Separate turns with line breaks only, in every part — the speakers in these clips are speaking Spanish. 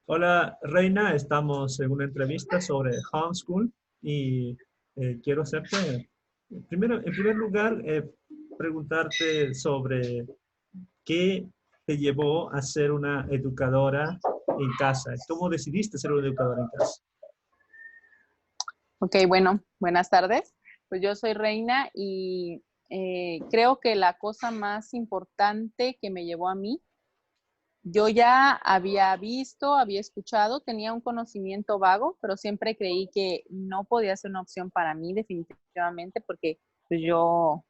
Hola, Reina, estamos en una entrevista sobre homeschool y quiero hacerte, en primer lugar, preguntarte sobre qué te llevó a ser una educadora en casa. ¿Cómo decidiste ser una educadora en casa?
Ok, bueno, buenas tardes. Pues yo soy Reina y creo que la cosa más importante que me llevó a mí, yo ya había visto, había escuchado, tenía un conocimiento vago, pero siempre creí que no podía ser una opción para mí definitivamente porque pues, yo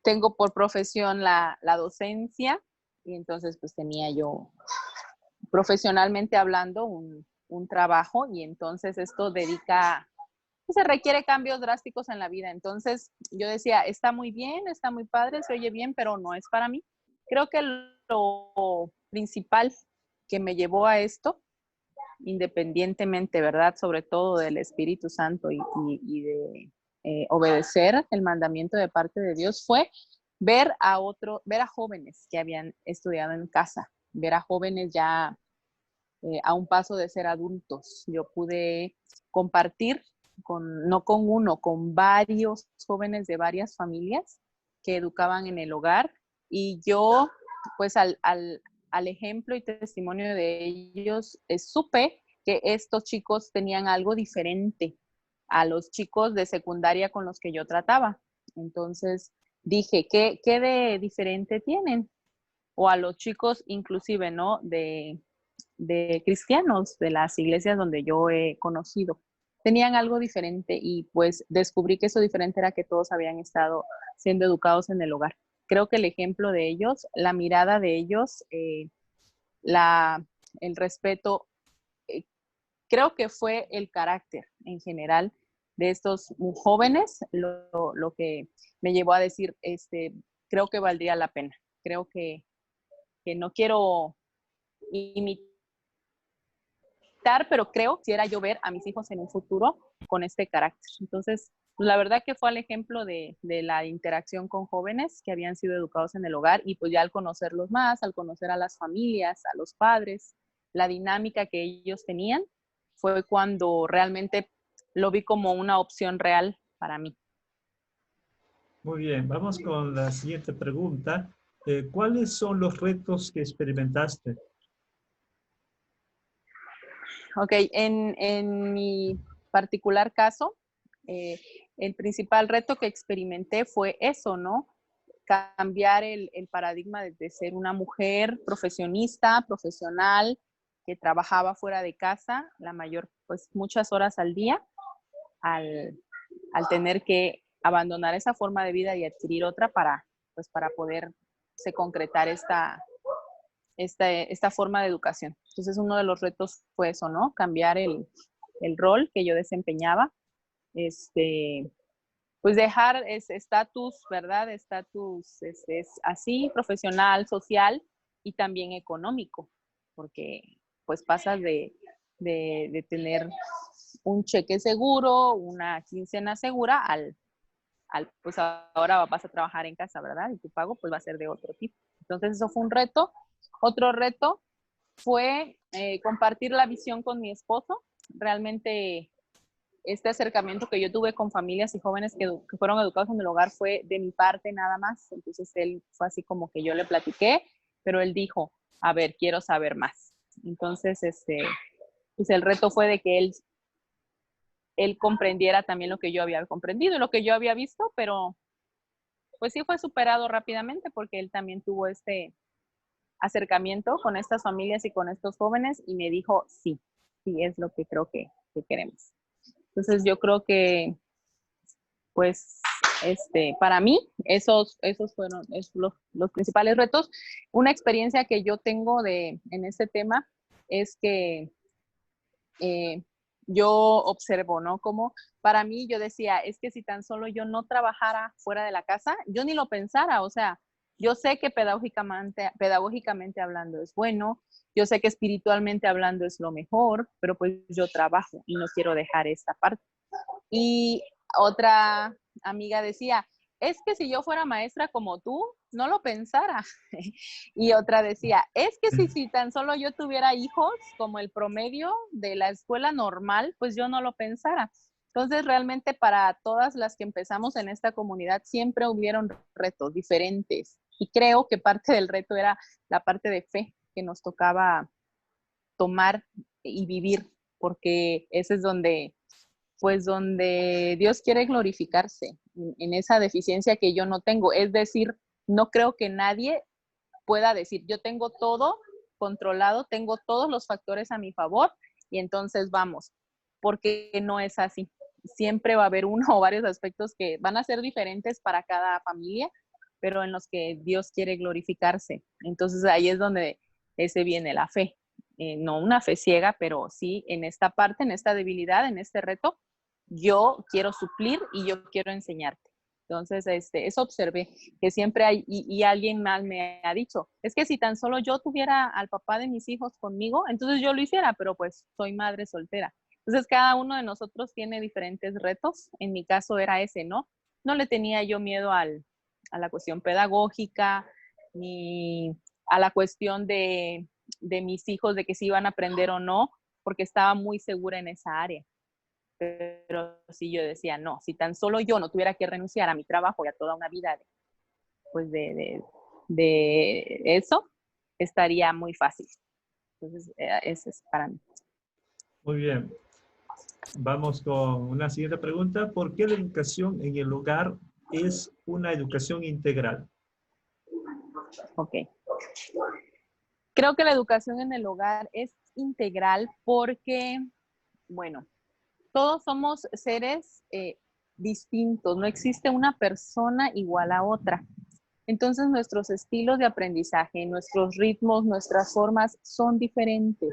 tengo por profesión la docencia y entonces pues tenía yo profesionalmente hablando un trabajo y entonces esto se requiere cambios drásticos en la vida. Entonces yo decía, está muy bien, está muy padre, se oye bien, pero no es para mí. Creo que lo principal que me llevó a esto, independientemente, ¿verdad? Sobre todo del Espíritu Santo y de obedecer el mandamiento de parte de Dios, fue ver a jóvenes que habían estudiado en casa, ver a jóvenes ya a un paso de ser adultos. Yo pude compartir no con uno, con varios jóvenes de varias familias que educaban en el hogar y yo, pues al ejemplo y testimonio de ellos, supe que estos chicos tenían algo diferente a los chicos de secundaria con los que yo trataba. Entonces dije, ¿qué de diferente tienen? O a los chicos inclusive, ¿no? De cristianos de las iglesias donde yo he conocido. Tenían algo diferente y pues descubrí que eso diferente era que todos habían estado siendo educados en el hogar. Creo que el ejemplo de ellos, la mirada de ellos, la, el respeto, eh, creo que fue el carácter en general de estos jóvenes lo que me llevó a decir, creo que valdría la pena. Creo que no quiero imitar, pero creo que quisiera yo ver a mis hijos en un futuro con este carácter. Entonces, la verdad que fue el ejemplo de la interacción con jóvenes que habían sido educados en el hogar y pues ya al conocerlos más, al conocer a las familias, a los padres, la dinámica que ellos tenían, fue cuando realmente lo vi como una opción real para mí.
Muy bien, vamos con la siguiente pregunta. ¿Cuáles son los retos que experimentaste?
Ok, en mi particular caso, eh, el principal reto que experimenté fue eso, ¿no? Cambiar el paradigma de ser una mujer profesionista, profesional, que trabajaba fuera de casa la mayor, pues muchas horas al día, al, al tener que abandonar esa forma de vida y adquirir otra pues para poder se concretar esta forma de educación. Entonces, uno de los retos fue eso, ¿no? Cambiar el rol que yo desempeñaba, pues dejar ese estatus, ¿verdad? Estatus es así, profesional, social y también económico, porque pues pasas de tener un cheque seguro, una quincena segura, pues ahora vas a trabajar en casa, ¿verdad? Y tu pago pues va a ser de otro tipo. Entonces eso fue un reto. Otro reto fue compartir la visión con mi esposo. Realmente este acercamiento que yo tuve con familias y jóvenes que fueron educados en el hogar fue de mi parte nada más. Entonces él fue así como que yo le platiqué, pero él dijo, a ver, quiero saber más. Entonces, pues el reto fue de que él comprendiera también lo que yo había comprendido y lo que yo había visto, pero pues sí fue superado rápidamente porque él también tuvo este acercamiento con estas familias y con estos jóvenes y me dijo, sí, sí es lo que creo que queremos. Entonces yo creo que, pues, para mí, esos fueron los principales retos. Una experiencia que yo tengo en este tema es que eh, yo observo, ¿no? Como para mí yo decía, es que si tan solo yo no trabajara fuera de la casa, yo ni lo pensara, o sea, yo sé que pedagógicamente hablando es bueno, yo sé que espiritualmente hablando es lo mejor, pero pues yo trabajo y no quiero dejar esta parte. Y otra amiga decía, es que si yo fuera maestra como tú, no lo pensara. Y otra decía, es que si tan solo yo tuviera hijos como el promedio de la escuela normal, pues yo no lo pensara. Entonces, realmente para todas las que empezamos en esta comunidad, siempre hubieron retos diferentes. Y creo que parte del reto era la parte de fe que nos tocaba tomar y vivir, porque ese es donde, pues donde Dios quiere glorificarse, en esa deficiencia que yo no tengo. Es decir, no creo que nadie pueda decir, yo tengo todo controlado, tengo todos los factores a mi favor y entonces vamos, porque no es así. Siempre va a haber uno o varios aspectos que van a ser diferentes para cada familia, pero en los que Dios quiere glorificarse. Entonces ahí es donde ese viene la fe. No una fe ciega, pero sí en esta parte, en esta debilidad, en este reto, yo quiero suplir y yo quiero enseñarte. Entonces, eso observé, que siempre hay, y alguien más me ha dicho, es que si tan solo yo tuviera al papá de mis hijos conmigo, entonces yo lo hiciera, pero pues soy madre soltera. Entonces, cada uno de nosotros tiene diferentes retos. En mi caso era ese, ¿no? No le tenía yo miedo a la cuestión pedagógica, ni a la cuestión de mis hijos, de que si iban a aprender o no, porque estaba muy segura en esa área. Pero si yo decía, no, si tan solo yo no tuviera que renunciar a mi trabajo y a toda una vida pues de eso, estaría muy fácil. Entonces, ese es para mí.
Muy bien. Vamos con una siguiente pregunta. ¿Por qué la educación en el hogar es una educación integral?
Ok. Creo que la educación en el hogar es integral porque, bueno, todos somos seres distintos, no existe una persona igual a otra. Entonces nuestros estilos de aprendizaje, nuestros ritmos, nuestras formas son diferentes.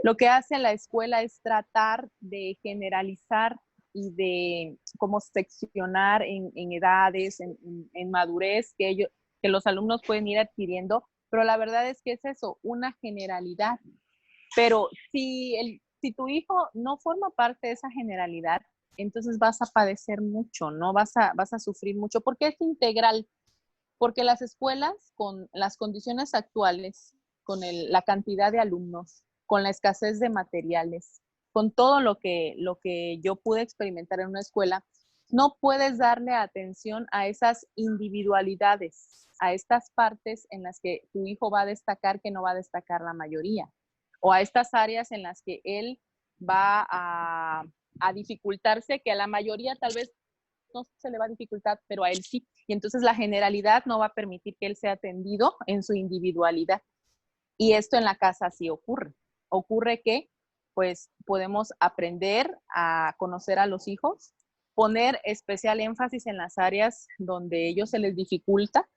Lo que hace la escuela es tratar de generalizar y de cómo seccionar en edades, en madurez que los alumnos pueden ir adquiriendo, pero la verdad es que es eso, una generalidad. Pero si tu hijo no forma parte de esa generalidad, entonces vas a padecer mucho, ¿no? Vas a sufrir mucho, porque es integral, porque las escuelas con las condiciones actuales, con la cantidad de alumnos, con la escasez de materiales, con todo lo que yo pude experimentar en una escuela, no puedes darle atención a esas individualidades, a estas partes en las que tu hijo va a destacar que no va a destacar la mayoría, o a estas áreas en las que él va a dificultarse, que a la mayoría tal vez no se le va a dificultar, pero a él sí. Y entonces la generalidad no va a permitir que él sea atendido en su individualidad. Y esto en la casa sí ocurre. Ocurre que pues podemos aprender a conocer a los hijos, poner especial énfasis en las áreas donde ellos se les dificulta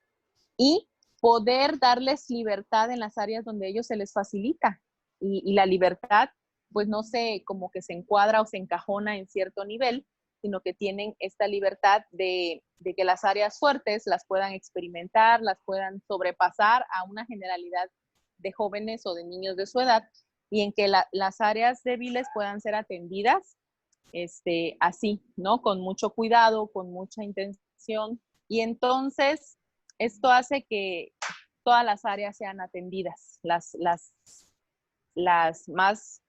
y poder darles libertad en las áreas donde ellos se les facilita. Y la libertad pues no se como que se encuadra o se encajona en cierto nivel, sino que tienen esta libertad de que las áreas fuertes las puedan experimentar, las puedan sobrepasar a una generalidad de jóvenes o de niños de su edad, y en que las áreas débiles puedan ser atendidas así, ¿no? Con mucho cuidado, con mucha intención. Y entonces esto hace que todas las áreas sean atendidas, las más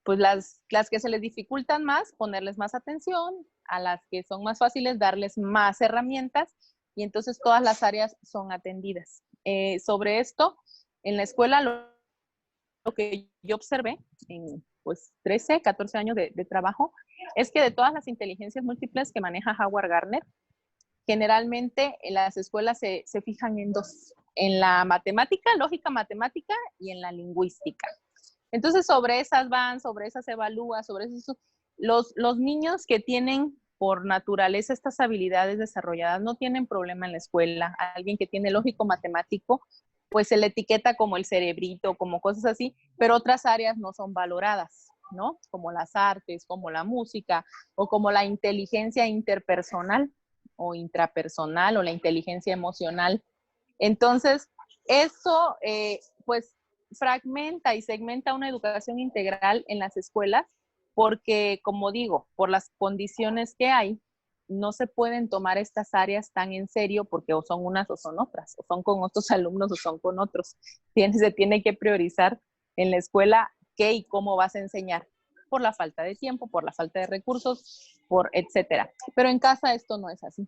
pues las que se les dificultan más, ponerles más atención, a las que son más fáciles, darles más herramientas, y entonces todas las áreas son atendidas. Sobre esto, en la escuela lo que yo observé en pues 13, 14 años de trabajo, es que de todas las inteligencias múltiples que maneja Howard Gardner, generalmente en las escuelas se fijan en dos, en la matemática, lógica matemática, y en la lingüística. Entonces, sobre esas van, sobre esas evalúa, sobre eso. Los niños que tienen por naturaleza estas habilidades desarrolladas no tienen problema en la escuela. Alguien que tiene lógico matemático, pues se le etiqueta como el cerebrito, como cosas así, pero otras áreas no son valoradas, ¿no? Como las artes, como la música, o como la inteligencia interpersonal o intrapersonal, o la inteligencia emocional. Entonces, eso, pues, fragmenta y segmenta una educación integral en las escuelas porque, como digo, por las condiciones que hay, no se pueden tomar estas áreas tan en serio porque o son unas o son otras, o son con otros alumnos o son con otros. Se tiene que priorizar en la escuela qué y cómo vas a enseñar, por la falta de tiempo, por la falta de recursos, por etcétera. Pero en casa esto no es así.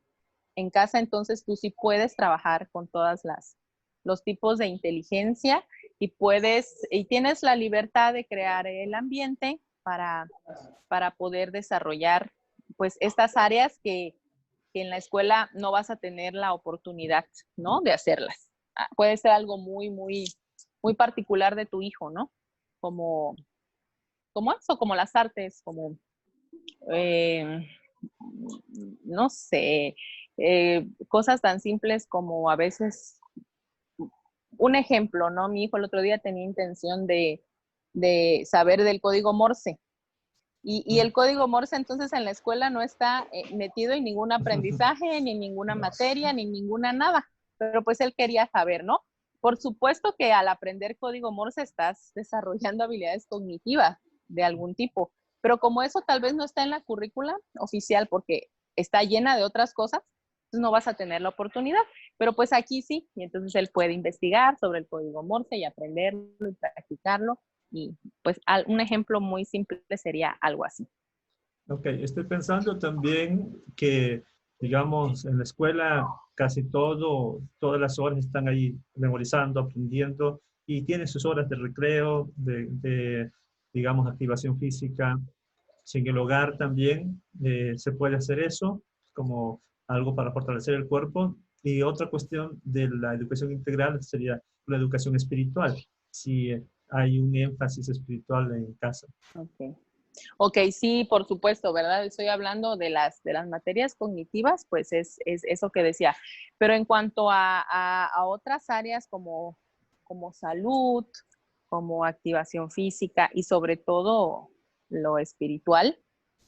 En casa entonces tú sí puedes trabajar con todas los tipos de inteligencia y tienes la libertad de crear el ambiente para poder desarrollar pues estas áreas que en la escuela no vas a tener la oportunidad, ¿no? De hacerlas. Puede ser algo muy, muy, muy particular de tu hijo, ¿no? Como eso, como las artes, como, no sé, cosas tan simples como a veces, un ejemplo, ¿no? Mi hijo el otro día tenía intención de saber del código Morse. Y el código Morse entonces en la escuela no está metido en ningún aprendizaje, ni en ninguna materia, ni en ninguna nada. Pero pues él quería saber, ¿no? Por supuesto que al aprender código Morse estás desarrollando habilidades cognitivas de algún tipo. Pero como eso tal vez no está en la currícula oficial porque está llena de otras cosas, entonces no vas a tener la oportunidad. Pero pues aquí sí, y entonces él puede investigar sobre el código Morse y aprenderlo y practicarlo. Y pues un ejemplo muy simple sería algo así.
Ok, estoy pensando también que, digamos, en la escuela casi todas las horas están ahí memorizando, aprendiendo y tienen sus horas de recreo, digamos, activación física. Si en el hogar también se puede hacer eso como algo para fortalecer el cuerpo. Y otra cuestión de la educación integral sería la educación espiritual, si hay un énfasis espiritual en casa.
Okay. Ok, sí, por supuesto, ¿verdad? Estoy hablando de las materias cognitivas, pues es eso que decía. Pero en cuanto a otras áreas como salud, como activación física y sobre todo lo espiritual,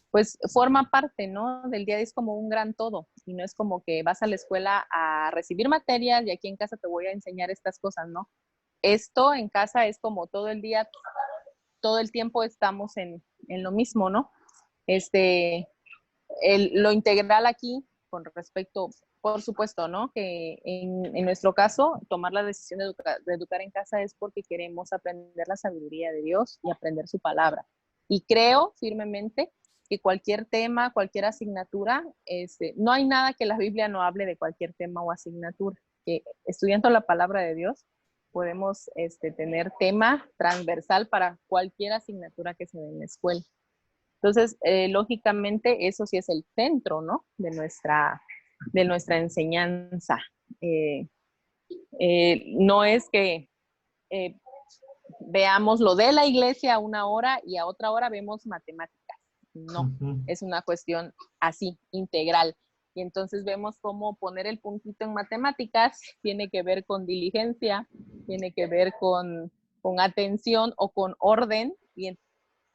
pues forma parte, ¿no? Del día es como un gran todo y no es como que vas a la escuela a recibir materias y aquí en casa te voy a enseñar estas cosas, ¿no? Esto en casa es como todo el día, todo el tiempo estamos en lo mismo, ¿no? Lo integral aquí con respecto, por supuesto, ¿no? Que en nuestro caso, tomar la decisión de educar en casa es porque queremos aprender la sabiduría de Dios y aprender su palabra. Y creo firmemente que cualquier tema, cualquier asignatura, no hay nada que la Biblia no hable de cualquier tema o asignatura. Que estudiando la palabra de Dios podemos tener tema transversal para cualquier asignatura que se dé en la escuela. Entonces, lógicamente, eso sí es el centro, ¿no? De nuestra enseñanza. No es que eh, veamos lo de la iglesia a una hora y a otra hora vemos matemáticas. No,
Ujú.
es una cuestión así, integral. Y entonces vemos cómo poner el puntito en matemáticas tiene que ver con diligencia, tiene que ver con atención o con orden, y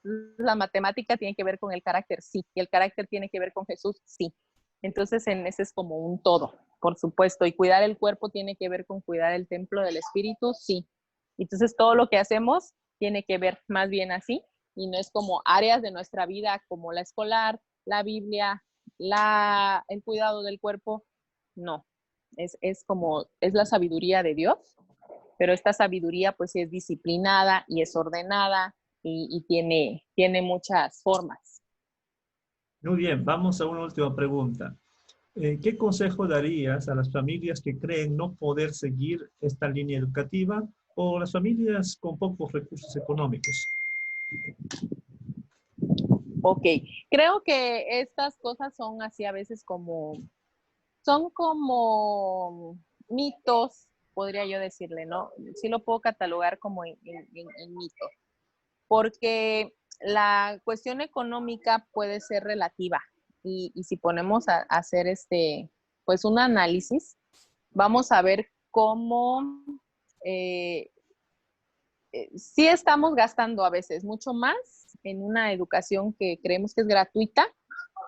la matemática tiene que ver con el carácter, sí, y el carácter tiene que ver con Jesús, sí. Entonces, en ese es como un todo, por supuesto, y cuidar el cuerpo tiene que ver con cuidar el templo del Espíritu, sí. Entonces, todo lo que hacemos tiene que ver más bien así, y no es como áreas de nuestra vida como la escolar, la Biblia, el cuidado del cuerpo, no. Es la sabiduría de Dios, pero esta sabiduría pues sí es disciplinada y es ordenada y tiene muchas formas.
Muy bien, vamos a una última pregunta. ¿Qué consejo darías a las familias que creen no poder seguir esta línea educativa o las familias con pocos recursos económicos?
Ok, creo que estas cosas son así a veces son como mitos, podría yo decirle, ¿no? Sí lo puedo catalogar como en mito, porque la cuestión económica puede ser relativa y si ponemos a hacer pues un análisis, vamos a ver cómo eh, sí estamos gastando a veces mucho más en una educación que creemos que es gratuita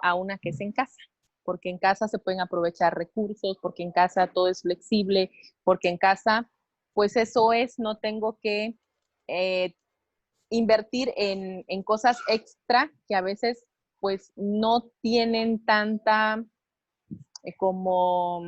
a una que es en casa, porque en casa se pueden aprovechar recursos, porque en casa todo es flexible, porque en casa, pues eso no tengo que eh, invertir en cosas extra que a veces pues no tienen tanta como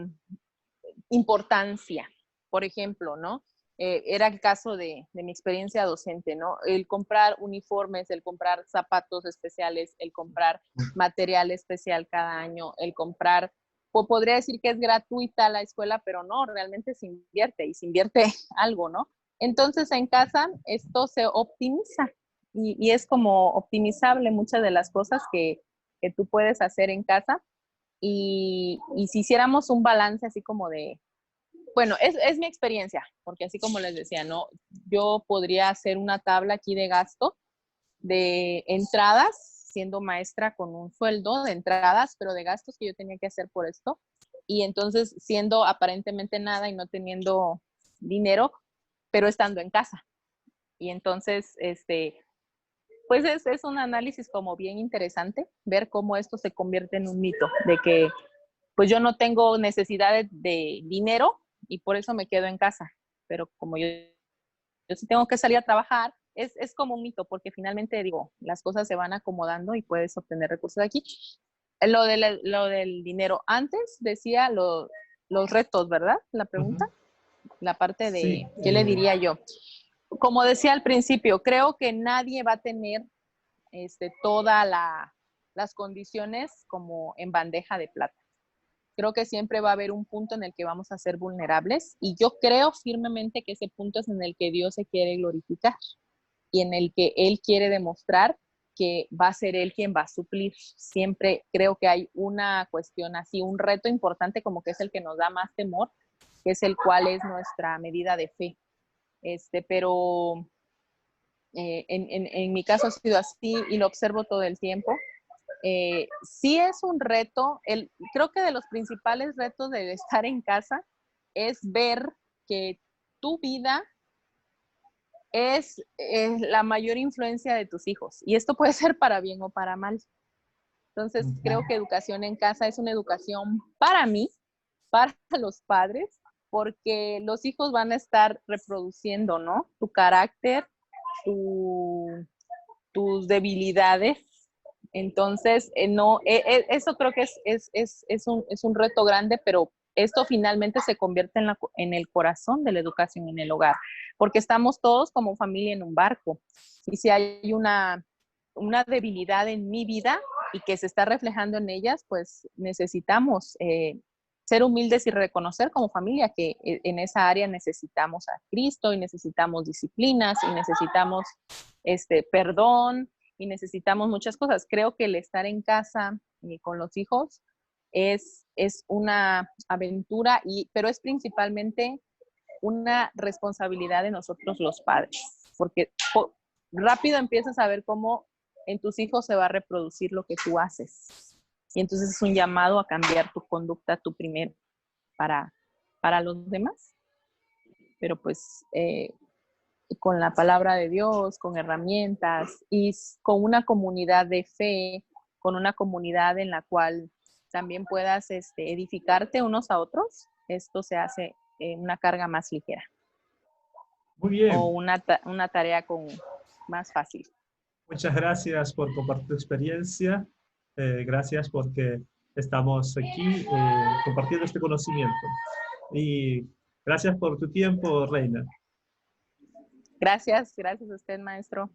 importancia. Por ejemplo, ¿no? Era el caso de mi experiencia docente, ¿no? El comprar uniformes, el comprar zapatos especiales, el comprar material especial cada año, el comprar, podría decir que es gratuita la escuela, pero no, realmente se invierte y se invierte algo, ¿no? Entonces en casa esto se optimiza y es como optimizable muchas de las cosas que tú puedes hacer en casa y si hiciéramos un balance así como de, bueno, es mi experiencia, porque así como les decía, ¿no? Yo podría hacer una tabla aquí de gasto de entradas, siendo maestra con un sueldo de entradas, pero de gastos que yo tenía que hacer por esto. Y entonces siendo aparentemente nada y no teniendo dinero, pero estando en casa. Y entonces, pues es un análisis como bien interesante, ver cómo esto se convierte en un mito, de que pues yo no tengo necesidad de dinero y por eso me quedo en casa. Pero como yo sí tengo que salir a trabajar, es como un mito, porque finalmente digo, las cosas se van acomodando y puedes obtener recursos de aquí. Lo del dinero, antes decía los retos, ¿verdad? La pregunta, la parte de,
Sí,
¿qué le diría yo? Como decía al principio, creo que nadie va a tener todas las condiciones como en bandeja de plata. Creo que siempre va a haber un punto en el que vamos a ser vulnerables y yo creo firmemente que ese punto es en el que Dios se quiere glorificar y en el que Él quiere demostrar que va a ser Él quien va a suplir. Siempre creo que hay una cuestión así, un reto importante como que es el que nos da más temor, que es el cual es nuestra medida de fe. Pero en mi caso ha sido así y lo observo todo el tiempo. Sí es un reto, creo que de los principales retos de estar en casa es ver que tu vida es la mayor influencia de tus hijos y esto puede ser para bien o para mal. Entonces creo que educación en casa es una educación para mí, para los padres, porque los hijos van a estar reproduciendo, ¿no? Tu carácter, tus debilidades. Entonces, no, eso creo que es un reto grande, pero esto finalmente se convierte en el corazón de la educación en el hogar, porque estamos todos como familia en un barco. Y si hay una debilidad en mi vida y que se está reflejando en ellas, pues necesitamos ser humildes y reconocer como familia que en esa área necesitamos a Cristo y necesitamos disciplinas y necesitamos perdón y necesitamos muchas cosas. Creo que el estar en casa con los hijos es una aventura, pero es principalmente una responsabilidad de nosotros los padres, porque rápido empiezas a ver cómo en tus hijos se va a reproducir lo que tú haces. Y entonces es un llamado a cambiar tu conducta tú primero para los demás. Pero pues con la palabra de Dios, con herramientas y con una comunidad de fe, con una comunidad en la cual también puedas edificarte unos a otros, esto se hace una carga más ligera.
Muy bien.
O una tarea más fácil.
Muchas gracias por compartir tu experiencia. Gracias porque estamos aquí compartiendo este conocimiento. Y gracias por tu tiempo, Reina.
Gracias a usted, maestro.